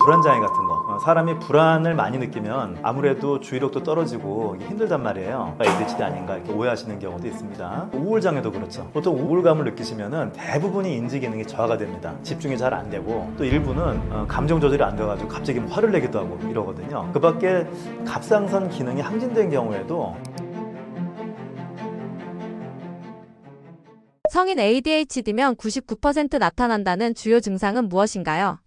불안장애 같은 거, 사람이 불안을 많이 느끼면 아무래도 주의력도 떨어지고 이게 힘들단 말이에요. ADHD 아닌가 이렇게 오해하시는 경우도 있습니다. 우울장애도 그렇죠. 보통 우울감을 느끼시면은 대부분이 인지 기능이 저하가 됩니다. 집중이 잘 안 되고 또 일부는 감정 조절이 안 돼가지고 갑자기 뭐 화를 내기도 하고 이러거든요. 그 밖에 갑상선 기능이 항진된 경우에도 성인 ADHD면 99% 나타난다는 주요 증상은 무엇인가요?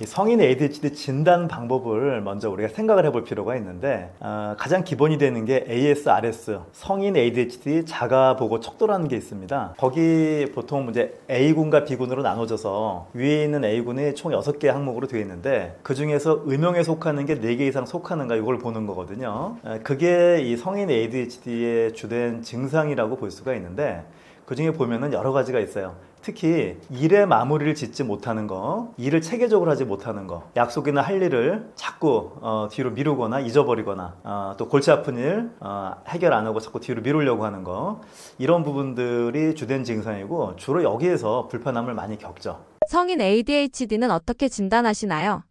이 성인 ADHD 진단 방법을 먼저 우리가 생각을 해볼 필요가 있는데 가장 기본이 되는 게 ASRS, 성인 ADHD 자가보고 척도라는 게 있습니다. 거기 보통 이제 A군과 B군으로 나눠져서 위에 있는 A군이 총 6개 항목으로 되어 있는데 그 중에서 음영에 속하는 게 4개 이상 속하는가 이걸 보는 거거든요. 그게 이 성인 ADHD의 주된 증상이라고 볼 수가 있는데 그 중에 보면은 여러 가지가 있어요. 특히 일의 마무리를 짓지 못하는 거, 일을 체계적으로 하지 못하는 거, 약속이나 할 일을 자꾸 뒤로 미루거나 잊어버리거나 또 골치 아픈 일 해결 안 하고 자꾸 뒤로 미루려고 하는 거, 이런 부분들이 주된 증상이고 주로 여기에서 불편함을 많이 겪죠. 성인 ADHD는 어떻게 진단하시나요?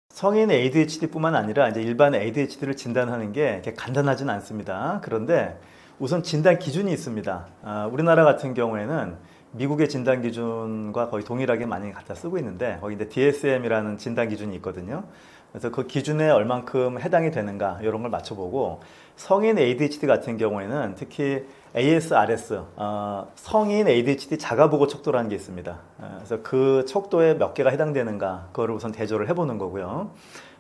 성인 ADHD뿐만 아니라 이제 일반 ADHD를 진단하는 게 이렇게 간단하진 않습니다. 그런데 우선 진단 기준이 있습니다. 우리나라 같은 경우에는 미국의 진단 기준과 거의 동일하게 많이 갖다 쓰고 있는데 거기 이제 DSM이라는 진단 기준이 있거든요. 그래서 그 기준에 얼만큼 해당이 되는가 이런 걸 맞춰보고 성인 ADHD 같은 경우에는 특히 ASRS, 성인 ADHD 자가보고 척도라는 게 있습니다. 그래서 그 척도에 몇 개가 해당되는가 그거를 우선 대조를 해보는 거고요.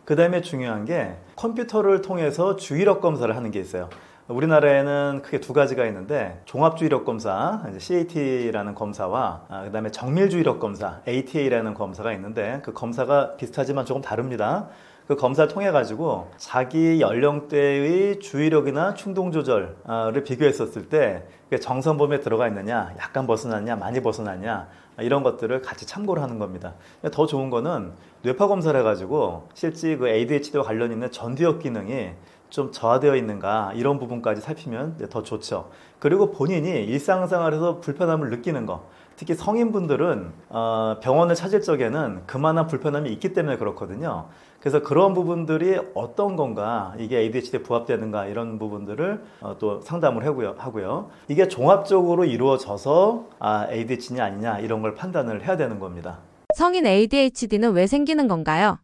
그 다음에 중요한 게 컴퓨터를 통해서 주의력 검사를 하는 게 있어요. 우리나라에는 크게 두 가지가 있는데 종합주의력 검사, CAT라는 검사와 그다음에 정밀주의력 검사, ATA라는 검사가 있는데 그 검사가 비슷하지만 조금 다릅니다. 그 검사를 통해 가지고 자기 연령대의 주의력이나 충동 조절을 비교했었을 때 정선범위에 들어가 있느냐, 약간 벗어났냐, 많이 벗어났냐 이런 것들을 같이 참고를 하는 겁니다. 더 좋은 거는 뇌파 검사를 해가지고 실제 그 ADHD와 관련 있는 전두엽 기능이 좀 저하되어 있는가 이런 부분까지 살피면 더 좋죠. 그리고 본인이 일상생활에서 불편함을 느끼는 거, 특히 성인분들은 병원을 찾을 적에는 그만한 불편함이 있기 때문에 그렇거든요. 그래서 그런 부분들이 어떤 건가, 이게 ADHD에 부합되는가 이런 부분들을 또 상담을 하고요. 이게 종합적으로 이루어져서 ADHD냐 아니냐 이런 걸 판단을 해야 되는 겁니다. 성인 ADHD는 왜 생기는 건가요?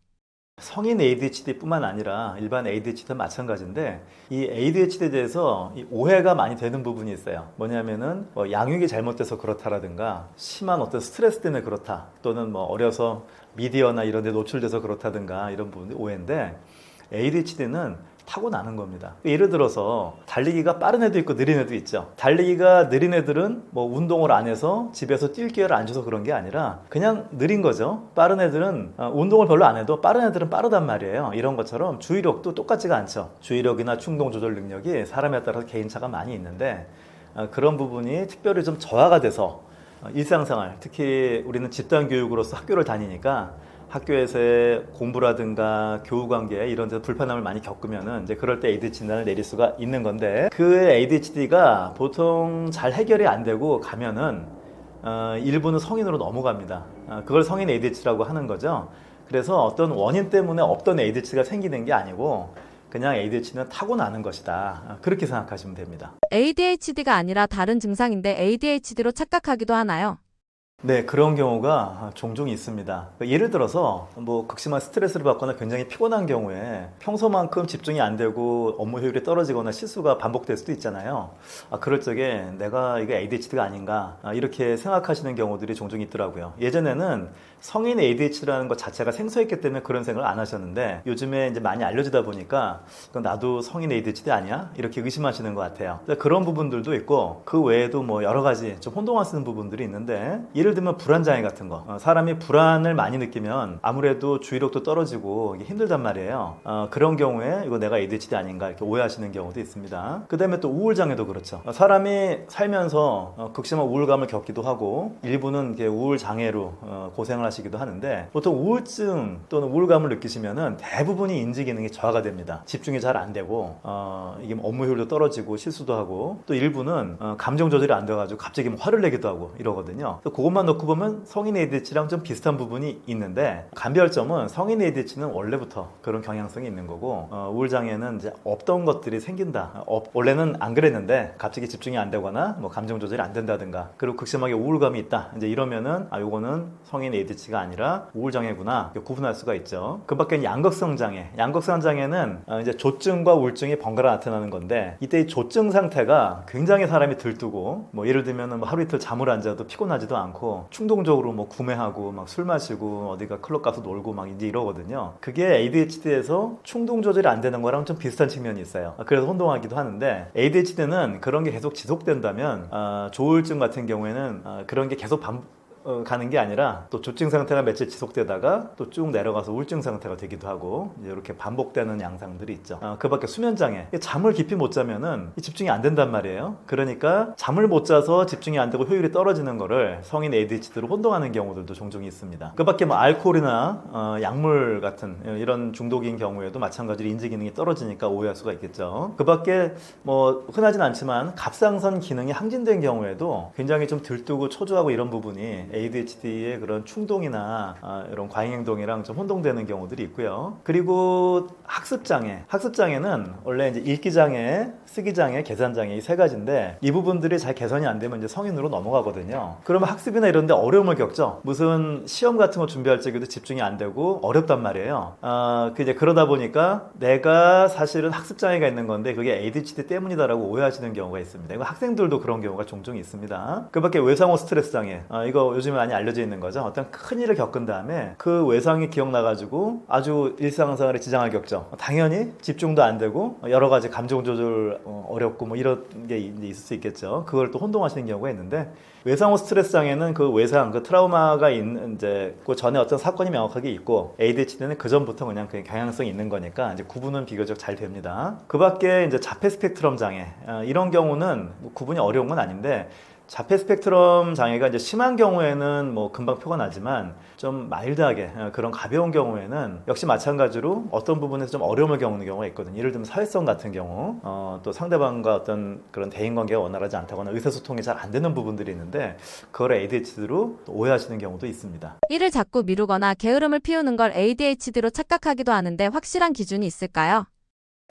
성인 ADHD뿐만 아니라 일반 ADHD도 마찬가지인데 이 ADHD에 대해서 이 오해가 많이 되는 부분이 있어요. 뭐냐면은 양육이 잘못돼서 그렇다라든가 심한 어떤 스트레스 때문에 그렇다 또는 뭐 어려서 미디어나 이런 데 노출돼서 그렇다든가 이런 부분이 오해인데 ADHD는 타고나는 겁니다. 예를 들어서 달리기가 빠른 애도 있고 느린 애도 있죠. 달리기가 느린 애들은 뭐 운동을 안 해서 집에서 뛸 기회를 안 줘서 그런 게 아니라 그냥 느린 거죠. 빠른 애들은 운동을 별로 안 해도 빠른 애들은 빠르단 말이에요. 이런 것처럼 주의력도 똑같지가 않죠. 주의력이나 충동 조절 능력이 사람에 따라서 개인차가 많이 있는데 그런 부분이 특별히 좀 저하가 돼서 일상생활, 특히 우리는 집단 교육으로서 학교를 다니니까 학교에서의 공부라든가 교우 관계 이런 데서 불편함을 많이 겪으면은 이제 그럴 때 ADHD 진단을 내릴 수가 있는 건데 그 ADHD가 보통 잘 해결이 안 되고 가면은 일부는 성인으로 넘어갑니다. 그걸 성인 ADHD라고 하는 거죠. 그래서 어떤 원인 때문에 없던 ADHD가 생기는 게 아니고 그냥 ADHD는 타고나는 것이다. 그렇게 생각하시면 됩니다. ADHD가 아니라 다른 증상인데 ADHD로 착각하기도 하나요? 네, 그런 경우가 종종 있습니다. 예를 들어서 뭐 극심한 스트레스를 받거나 굉장히 피곤한 경우에 평소만큼 집중이 안 되고 업무 효율이 떨어지거나 실수가 반복될 수도 있잖아요. 그럴 적에 내가 이게 ADHD가 아닌가 이렇게 생각하시는 경우들이 종종 있더라고요. 예전에는 성인 ADHD라는 것 자체가 생소했기 때문에 그런 생각을 안 하셨는데 요즘에 이제 많이 알려지다 보니까 나도 성인 ADHD 아니야? 이렇게 의심하시는 것 같아요. 그런 부분들도 있고 그 외에도 뭐 여러 가지 좀 혼동을 쓰는 부분들이 있는데 예를 들면 불안장애 같은 거, 사람이 불안을 많이 느끼면 아무래도 주의력도 떨어지고 이게 힘들단 말이에요. 그런 경우에 이거 내가 ADHD 아닌가 이렇게 오해하시는 경우도 있습니다. 그 다음에 또 우울장애도 그렇죠. 사람이 살면서 극심한 우울감을 겪기도 하고 일부는 이렇게 우울장애로 고생을 하시기도 하는데 보통 우울증 또는 우울감을 느끼시면은 대부분이 인지 기능이 저하가 됩니다. 집중이 잘 안 되고 이게 업무 효율도 떨어지고 실수도 하고 또 일부는 감정 조절이 안 돼가지고 갑자기 화를 내기도 하고 이러거든요. 그것만 이것만 놓고 보면 성인 ADHD랑 좀 비슷한 부분이 있는데 간별점은 성인 ADHD는 원래부터 그런 경향성이 있는 거고 우울장애는 이제 없던 것들이 생긴다. 원래는 안 그랬는데 갑자기 집중이 안 되거나 뭐 감정 조절이 안 된다든가 그리고 극심하게 우울감이 있다. 이제 이러면은 요거는 성인 ADHD가 아니라 우울장애구나 구분할 수가 있죠. 그 밖에 양극성 장애. 양극성 장애는 이제 조증과 우울증이 번갈아 나타나는 건데 이때 이 조증 상태가 굉장히 사람이 들뜨고 뭐 예를 들면은 뭐 하루 이틀 잠을 안 자도 피곤하지도 않고 충동적으로 뭐 구매하고 막 술 마시고 어디가 클럽 가서 놀고 막 이제 이러거든요. 그게 ADHD에서 충동 조절이 안 되는 거랑 좀 비슷한 측면이 있어요. 그래서 혼동하기도 하는데 ADHD는 그런 게 계속 지속된다면 조울증 같은 경우에는 그런 게 계속 가는 게 아니라 또 조증 상태가 며칠 지속되다가 또 쭉 내려가서 우울증 상태가 되기도 하고 이렇게 반복되는 양상들이 있죠. 그 밖에 수면 장애. 잠을 깊이 못 자면은 집중이 안 된단 말이에요. 그러니까 잠을 못 자서 집중이 안 되고 효율이 떨어지는 거를 성인 ADHD로 혼동하는 경우들도 종종 있습니다. 그 밖에 뭐 알코올이나 약물 같은 이런 중독인 경우에도 마찬가지로 인지 기능이 떨어지니까 오해할 수가 있겠죠. 그 밖에 뭐 흔하진 않지만 갑상선 기능이 항진된 경우에도 굉장히 좀 들뜨고 초조하고 이런 부분이 ADHD의 그런 충동이나 이런 과잉행동이랑 좀 혼동되는 경우들이 있고요. 그리고 학습장애. 학습장애는 원래 이제 읽기장애, 쓰기장애, 계산장애 이 세 가지인데 이 부분들이 잘 개선이 안 되면 이제 성인으로 넘어가거든요. 그러면 학습이나 이런 데 어려움을 겪죠. 무슨 시험 같은 거 준비할 적에도 집중이 안 되고 어렵단 말이에요. 이제 그러다 보니까 내가 사실은 학습장애가 있는 건데 그게 ADHD 때문이다라고 오해하시는 경우가 있습니다. 이거 학생들도 그런 경우가 종종 있습니다. 그 밖에 외상후 스트레스 장애. 이거 요즘에 많이 알려져 있는 거죠. 어떤 큰 일을 겪은 다음에 그 외상이 기억나가지고 아주 일상생활에 지장을 겪죠. 당연히 집중도 안 되고 여러 가지 감정 조절 어렵고 뭐 이런 게 이제 있을 수 있겠죠. 그걸 또 혼동하시는 경우가 있는데 외상후 스트레스 장애는 그 외상, 그 트라우마가 있는 이제 그 전에 어떤 사건이 명확하게 있고 ADHD는 그 전부터 그냥 경향성이 있는 거니까 이제 구분은 비교적 잘 됩니다. 그 밖에 이제 자폐 스펙트럼 장애 이런 경우는 뭐 구분이 어려운 건 아닌데. 자폐 스펙트럼 장애가 이제 심한 경우에는 뭐 금방 표가 나지만 좀 마일드하게 그런 가벼운 경우에는 역시 마찬가지로 어떤 부분에서 좀 어려움을 겪는 경우가 있거든요. 예를 들면 사회성 같은 경우 또 상대방과 어떤 그런 대인관계가 원활하지 않다거나 의사소통이 잘 안 되는 부분들이 있는데 그걸 ADHD로 오해하시는 경우도 있습니다. 일을 자꾸 미루거나 게으름을 피우는 걸 ADHD로 착각하기도 하는데 확실한 기준이 있을까요?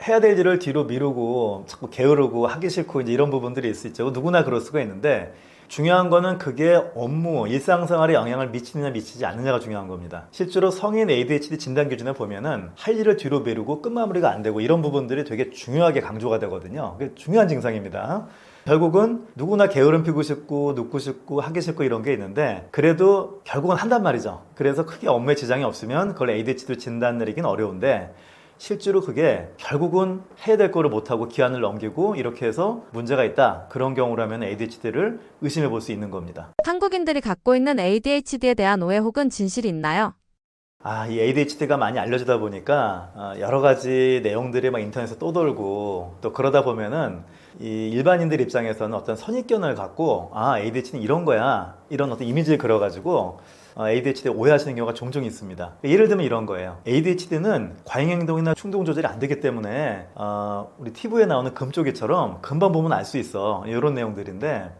해야 될 일을 뒤로 미루고 자꾸 게으르고 하기 싫고 이제 이런 부분들이 있을 수 있죠. 누구나 그럴 수가 있는데 중요한 거는 그게 업무, 일상생활에 영향을 미치느냐 미치지 않느냐가 중요한 겁니다. 실제로 성인 ADHD 진단 기준에 보면은 할 일을 뒤로 미루고 끝마무리가 안 되고 이런 부분들이 되게 중요하게 강조가 되거든요. 그게 중요한 증상입니다. 결국은 누구나 게으름 피고 싶고 눕고 싶고 하기 싫고 이런 게 있는데 그래도 결국은 한단 말이죠. 그래서 크게 업무에 지장이 없으면 그걸 ADHD로 진단 내리긴 어려운데 실제로 그게 결국은 해야 될 거를 못하고 기한을 넘기고 이렇게 해서 문제가 있다. 그런 경우라면 ADHD를 의심해 볼 수 있는 겁니다. 한국인들이 갖고 있는 ADHD에 대한 오해 혹은 진실이 있나요? 이 ADHD가 많이 알려지다 보니까 여러 가지 내용들이 막 인터넷에 떠돌고 또 그러다 보면은 이 일반인들 입장에서는 어떤 선입견을 갖고 ADHD는 이런 거야. 이런 어떤 이미지를 그려가지고 ADHD 오해하시는 경우가 종종 있습니다. 예를 들면 이런 거예요. ADHD는 과잉행동이나 충동 조절이 안 되기 때문에 우리 TV에 나오는 금쪽이처럼 금방 보면 알 수 있어. 이런 내용들인데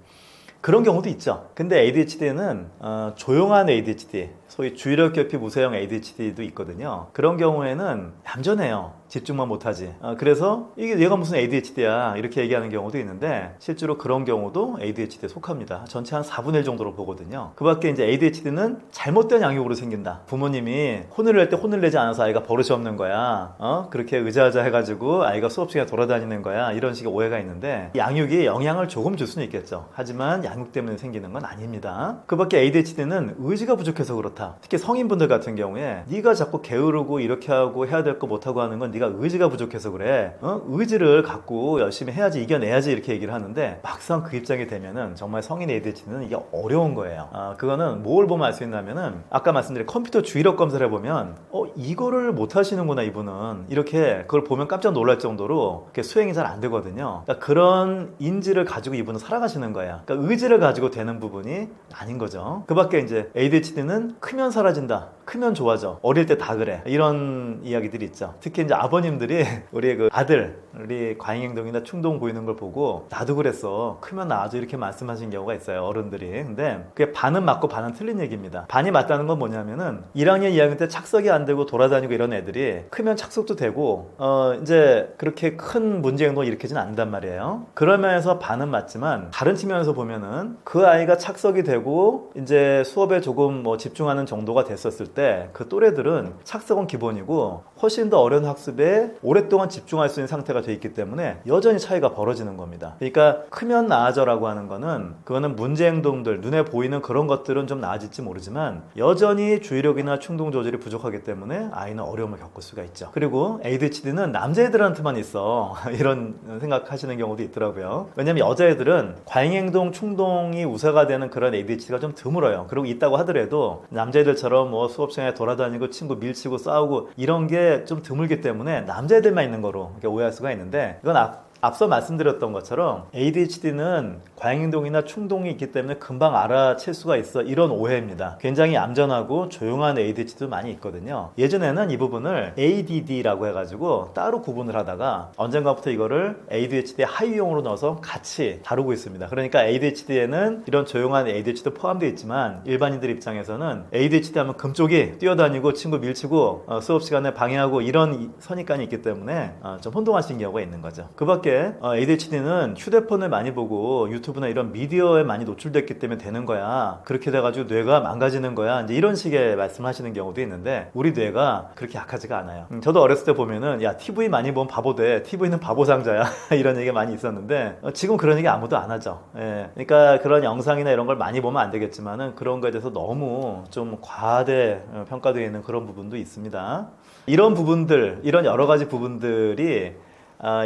그런 경우도 있죠. 근데 ADHD는 조용한 ADHD, 소위 주의력 결핍 우세형 ADHD도 있거든요. 그런 경우에는 얌전해요. 집중만 못하지. 그래서 이게 얘가 무슨 ADHD야 이렇게 얘기하는 경우도 있는데 실제로 그런 경우도 ADHD에 속합니다. 전체 한 4분의 1 정도로 보거든요. 그 밖에 이제 ADHD는 잘못된 양육으로 생긴다. 부모님이 혼을 낼 때 혼을 내지 않아서 아이가 버릇이 없는 거야. 그렇게 의자의자 해가지고 아이가 수업 시간에 돌아다니는 거야. 이런 식의 오해가 있는데 양육이 영향을 조금 줄 수는 있겠죠. 하지만 양육 때문에 생기는 건 아닙니다. 그 밖에 ADHD는 의지가 부족해서 그렇다. 특히 성인분들 같은 경우에 네가 자꾸 게으르고 이렇게 하고 해야 될 거 못하고 하는 건 네가 의지가 부족해서 그래. 의지를 갖고 열심히 해야지 이겨내야지 이렇게 얘기를 하는데 막상 그 입장이 되면은 정말 성인 ADHD는 이게 어려운 거예요. 그거는 뭘 보면 알 수 있냐면은 아까 말씀드린 컴퓨터 주의력 검사를 해보면 이거를 못 하시는구나 이분은 이렇게 그걸 보면 깜짝 놀랄 정도로 수행이 잘 안 되거든요. 그러니까 그런 인지를 가지고 이분은 살아가시는 거야. 그러니까 의지를 가지고 되는 부분이 아닌 거죠. 그 밖에 이제 ADHD는 크면 사라진다, 크면 좋아져, 어릴 때 다 그래, 이런 이야기들이 있죠. 특히 이제 아버님들이 우리 그 아들이 과잉행동이나 충동 보이는 걸 보고 나도 그랬어, 크면 나아져, 이렇게 말씀하신 경우가 있어요, 어른들이. 근데 그게 반은 맞고 반은 틀린 얘기입니다. 반이 맞다는 건 뭐냐면은 1학년, 2학년 때 착석이 안 되고 돌아다니고 이런 애들이 크면 착석도 되고 이제 그렇게 큰 문제 행동을 일으키진 않는단 말이에요. 그런 면에서 반은 맞지만 다른 측면에서 보면은 그 아이가 착석이 되고 이제 수업에 조금 뭐 집중하는 정도가 됐었을 때 그 또래들은 착석은 기본이고 훨씬 더 어려운 학습에 오랫동안 집중할 수 있는 상태가 돼 있기 때문에 여전히 차이가 벌어지는 겁니다. 그러니까 크면 나아져라고 하는 거는, 그거는 문제 행동들, 눈에 보이는 그런 것들은 좀 나아질지 모르지만 여전히 주의력이나 충동 조절이 부족하기 때문에 아이는 어려움을 겪을 수가 있죠. 그리고 ADHD는 남자애들한테만 있어 이런 생각하시는 경우도 있더라고요. 왜냐면 여자애들은 과잉행동, 충동이 우세가 되는 그런 ADHD가 좀 드물어요. 그리고 있다고 하더라도 남자애들처럼 뭐 수업 시간에 돌아다니고 친구 밀치고 싸우고 이런 게 좀 드물기 때문에 남자애들만 있는 거로 이렇게 오해할 수가 있는데, 이건 앞서 말씀드렸던 것처럼 ADHD는 과잉행동이나 충동이 있기 때문에 금방 알아챌 수가 있어, 이런 오해입니다. 굉장히 얌전하고 조용한 ADHD도 많이 있거든요. 예전에는 이 부분을 ADD라고 해가지고 따로 구분을 하다가 언젠가부터 이거를 ADHD의 하위용으로 넣어서 같이 다루고 있습니다. 그러니까 ADHD에는 이런 조용한 ADHD도 포함되어 있지만 일반인들 입장에서는 ADHD 하면 금쪽이 뛰어다니고 친구 밀치고 수업 시간에 방해하고 이런 선입관이 있기 때문에 좀 혼동하시는 경우가 있는 거죠. 그 밖에 ADHD는 휴대폰을 많이 보고 유튜브나 이런 미디어에 많이 노출됐기 때문에 되는 거야, 그렇게 돼가지고 뇌가 망가지는 거야, 이제 이런 식의 말씀하시는 경우도 있는데 우리 뇌가 그렇게 약하지가 않아요. 저도 어렸을 때 보면은 야, TV 많이 보면 바보 돼, TV는 바보 상자야 이런 얘기가 많이 있었는데 지금 그런 얘기 아무도 안 하죠. 예. 그러니까 그런 영상이나 이런 걸 많이 보면 안 되겠지만은 그런 거에 대해서 너무 좀 과대 평가되어 있는 그런 부분도 있습니다. 이런 부분들, 이런 여러 가지 부분들이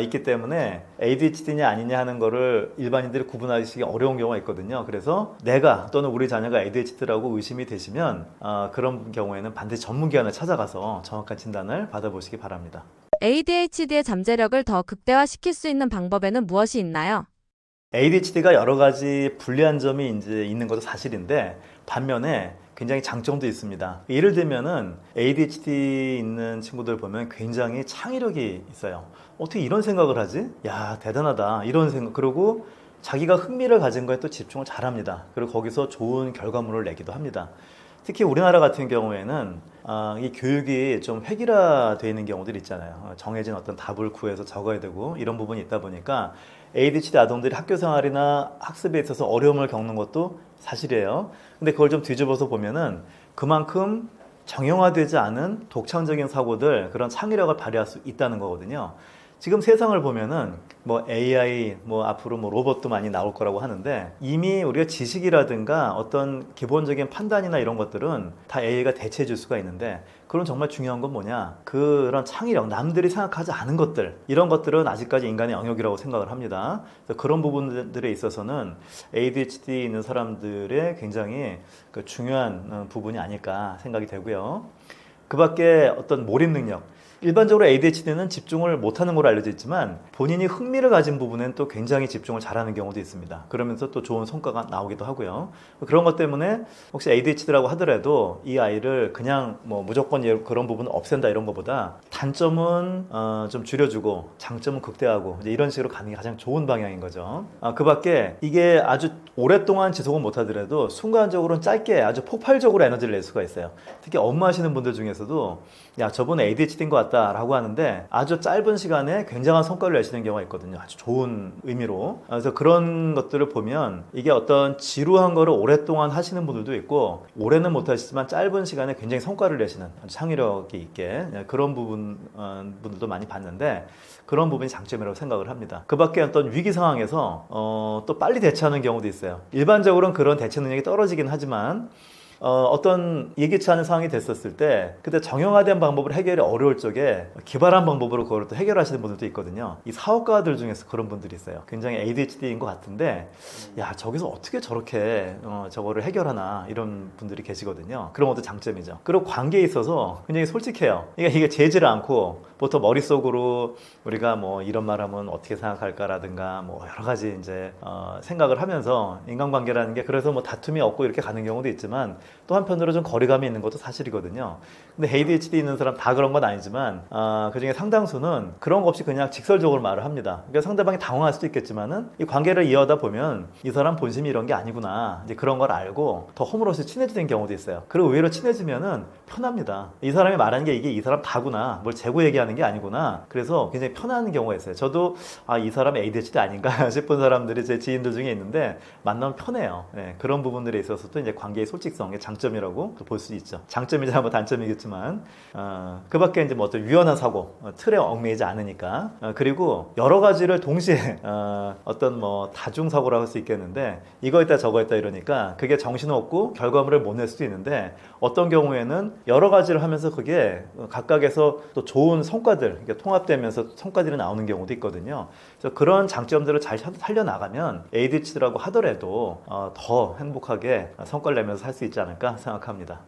있기 때문에 ADHD냐 아니냐 하는 거를 일반인들이 구분하기 어려운 경우가 있거든요. 그래서 내가 또는 우리 자녀가 ADHD라고 의심이 되시면 그런 경우에는 반드시 전문기관을 찾아가서 정확한 진단을 받아보시기 바랍니다. ADHD의 잠재력을 더 극대화시킬 수 있는 방법에는 무엇이 있나요? ADHD가 여러 가지 불리한 점이 이제 있는 것도 사실인데 반면에 굉장히 장점도 있습니다. 예를 들면은 ADHD 있는 친구들 보면 굉장히 창의력이 있어요. 어떻게 이런 생각을 하지? 야, 대단하다, 이런 생각. 그리고 자기가 흥미를 가진 거에 또 집중을 잘합니다. 그리고 거기서 좋은 결과물을 내기도 합니다. 특히 우리나라 같은 경우에는 이 교육이 좀 획일화되어 있는 경우들이 있잖아요. 정해진 어떤 답을 구해서 적어야 되고 이런 부분이 있다 보니까 ADHD 아동들이 학교 생활이나 학습에 있어서 어려움을 겪는 것도 사실이에요. 근데 그걸 좀 뒤집어서 보면은 그만큼 정형화되지 않은 독창적인 사고들, 그런 창의력을 발휘할 수 있다는 거거든요. 지금 세상을 보면은 뭐 AI, 뭐 앞으로 뭐 로봇도 많이 나올 거라고 하는데 이미 우리가 지식이라든가 어떤 기본적인 판단이나 이런 것들은 다 AI가 대체해 줄 수가 있는데, 그럼 정말 중요한 건 뭐냐? 그런 창의력, 남들이 생각하지 않은 것들, 이런 것들은 아직까지 인간의 영역이라고 생각을 합니다. 그래서 그런 부분들에 있어서는 ADHD 있는 사람들의 굉장히 그 중요한 부분이 아닐까 생각이 되고요. 그 밖에 어떤 몰입 능력, 일반적으로 ADHD는 집중을 못하는 걸로 알려져 있지만 본인이 흥미를 가진 부분엔 또 굉장히 집중을 잘하는 경우도 있습니다. 그러면서 또 좋은 성과가 나오기도 하고요. 그런 것 때문에 혹시 ADHD라고 하더라도 이 아이를 그냥 뭐 무조건 그런 부분을 없앤다 이런 것보다 단점은 좀 줄여주고 장점은 극대화하고 이제 이런 식으로 가는 게 가장 좋은 방향인 거죠. 그 밖에 이게 아주 오랫동안 지속은 못하더라도 순간적으로는 짧게 아주 폭발적으로 에너지를 낼 수가 있어요. 특히 업무하시는 분들 중에서도 야, 저분 ADHD인 것 같다 라고 하는데 아주 짧은 시간에 굉장한 성과를 내시는 경우가 있거든요. 아주 좋은 의미로. 그래서 그런 것들을 보면 이게 어떤 지루한 거를 오랫동안 하시는 분들도 있고, 오래는 못하시지만 짧은 시간에 굉장히 성과를 내시는 아주 창의력이 있게 그런 분들도 많이 봤는데, 그런 부분이 장점이라고 생각을 합니다. 그 밖에 어떤 위기 상황에서 또 빨리 대처하는 경우도 있어요. 일반적으로는 그런 대처 능력이 떨어지긴 하지만 어떤 예기치 않은 상황이 됐었을 때 그때 정형화된 방법으로 해결이 어려울 적에 기발한 방법으로 그걸 또 해결하시는 분들도 있거든요. 이 사업가들 중에서 그런 분들이 있어요. 굉장히 ADHD인 것 같은데 야 저기서 어떻게 저렇게 저거를 해결하나 이런 분들이 계시거든요. 그런 것도 장점이죠. 그리고 관계에 있어서 굉장히 솔직해요. 그러니까 이게 재지를 않고 보통 머릿속으로 우리가 뭐 이런 말하면 어떻게 생각할까라든가 뭐 여러 가지 이제 생각을 하면서 인간관계라는 게 그래서 뭐 다툼이 없고 이렇게 가는 경우도 있지만 또 한편으로 좀 거리감이 있는 것도 사실이거든요. 근데 ADHD 있는 사람 다 그런 건 아니지만 그중에 상당수는 그런 거 없이 그냥 직설적으로 말을 합니다. 그러니까 상대방이 당황할 수도 있겠지만은 이 관계를 이어가다 보면 이 사람 본심이 이런 게 아니구나 이제 그런 걸 알고 더 허물없이 친해지는 경우도 있어요. 그리고 의외로 친해지면은 편합니다. 이 사람이 말하는 게 이게 이 사람 다구나 뭘 재고 얘기하는 게 아니구나. 그래서 굉장히 편한 경우가 있어요. 저도 이 사람 ADHD 아닌가 싶은 사람들이 제 지인들 중에 있는데 만나면 편해요. 네, 그런 부분들에 있어서도 이제 관계의 솔직성의 장점이라고 볼 수 있죠. 장점이자 뭐 단점이겠지만 그 밖에 이제 뭐 어떤 유연한 사고 틀에 얽매이지 않으니까 그리고 여러 가지를 동시에 어떤 뭐 다중 사고라고 할 수 있겠는데 이거 있다 저거 있다 이러니까 그게 정신없고 결과물을 못 낼 수도 있는데 어떤 경우에는 여러 가지를 하면서 그게 각각에서 또 좋은 성과들 그러니까 통합되면서 성과들이 나오는 경우도 있거든요. 그래서 그런 장점들을 잘 살려나가면 ADHD라고 하더라도 더 행복하게 성과를 내면서 살 수 있지 않을까 생각합니다.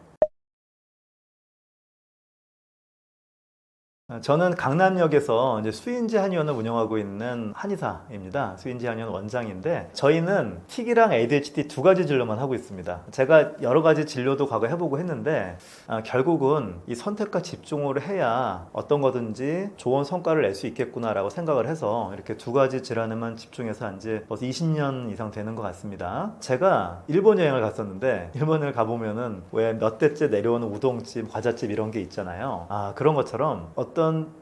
저는 강남역에서 이제 수인지 한의원을 운영하고 있는 한의사입니다. 수인지 한의원 원장인데 저희는 틱이랑 ADHD 두 가지 진료만 하고 있습니다. 제가 여러 가지 진료도 과거 해보고 했는데 결국은 이 선택과 집중을 해야 어떤 거든지 좋은 성과를 낼 수 있겠구나라고 생각을 해서 이렇게 두 가지 질환에만 집중해서 한 지 벌써 20년 이상 되는 것 같습니다. 제가 일본 여행을 갔었는데 일본을 가보면은 왜 몇 대째 내려오는 우동집, 과자집 이런 게 있잖아요. 그런 것처럼 어떤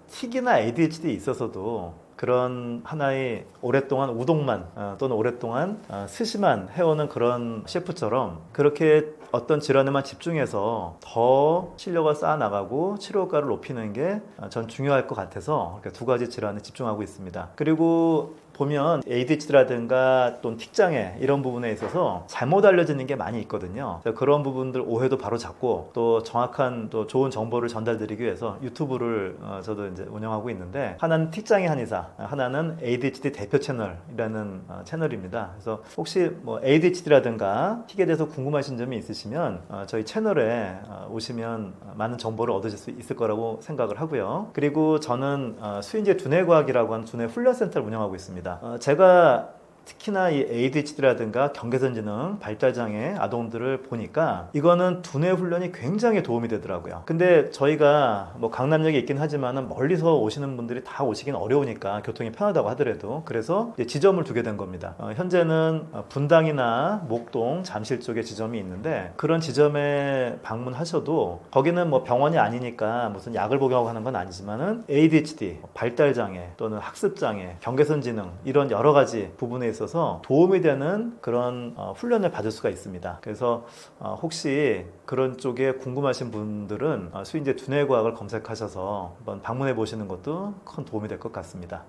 틱이나 ADHD에 있어서도 그런 하나의 오랫동안 우동만 또는 오랫동안 스시만 해오는 그런 셰프처럼 그렇게 어떤 질환에만 집중해서 더 실력을 쌓아나가고 치료 효과를 높이는 게 전 중요할 것 같아서 두 가지 질환에 집중하고 있습니다. 그리고 보면 ADHD라든가 또는 틱장애 이런 부분에 있어서 잘못 알려지는 게 많이 있거든요. 그런 부분들 오해도 바로 잡고 또 정확한 또 좋은 정보를 전달드리기 위해서 유튜브를 저도 이제 운영하고 있는데 하나는 틱장애 한의사, 하나는 ADHD 대표 채널이라는 채널입니다. 그래서 혹시 뭐 ADHD라든가 틱에 대해서 궁금하신 점이 있으시면 저희 채널에 오시면 많은 정보를 얻으실 수 있을 거라고 생각을 하고요. 그리고 저는 수인제 두뇌과학이라고 하는 두뇌 훈련센터를 운영하고 있습니다. 제가 특히나 이 ADHD라든가 경계선지능 발달장애 아동들을 보니까 이거는 두뇌 훈련이 굉장히 도움이 되더라고요. 근데 저희가 뭐 강남역에 있긴 하지만은 멀리서 오시는 분들이 다 오시긴 어려우니까 교통이 편하다고 하더라도 그래서 이제 지점을 두게 된 겁니다. 현재는 분당이나 목동, 잠실 쪽에 지점이 있는데 그런 지점에 방문하셔도 거기는 뭐 병원이 아니니까 무슨 약을 복용하고 하는 건 아니지만은 ADHD, 발달장애 또는 학습장애, 경계선지능 이런 여러 가지 부분에 있어서 도움이 되는 그런 훈련을 받을 수가 있습니다. 그래서 혹시 그런 쪽에 궁금하신 분들은 수인제 두뇌과학을 검색하셔서 한번 방문해 보시는 것도 큰 도움이 될 것 같습니다.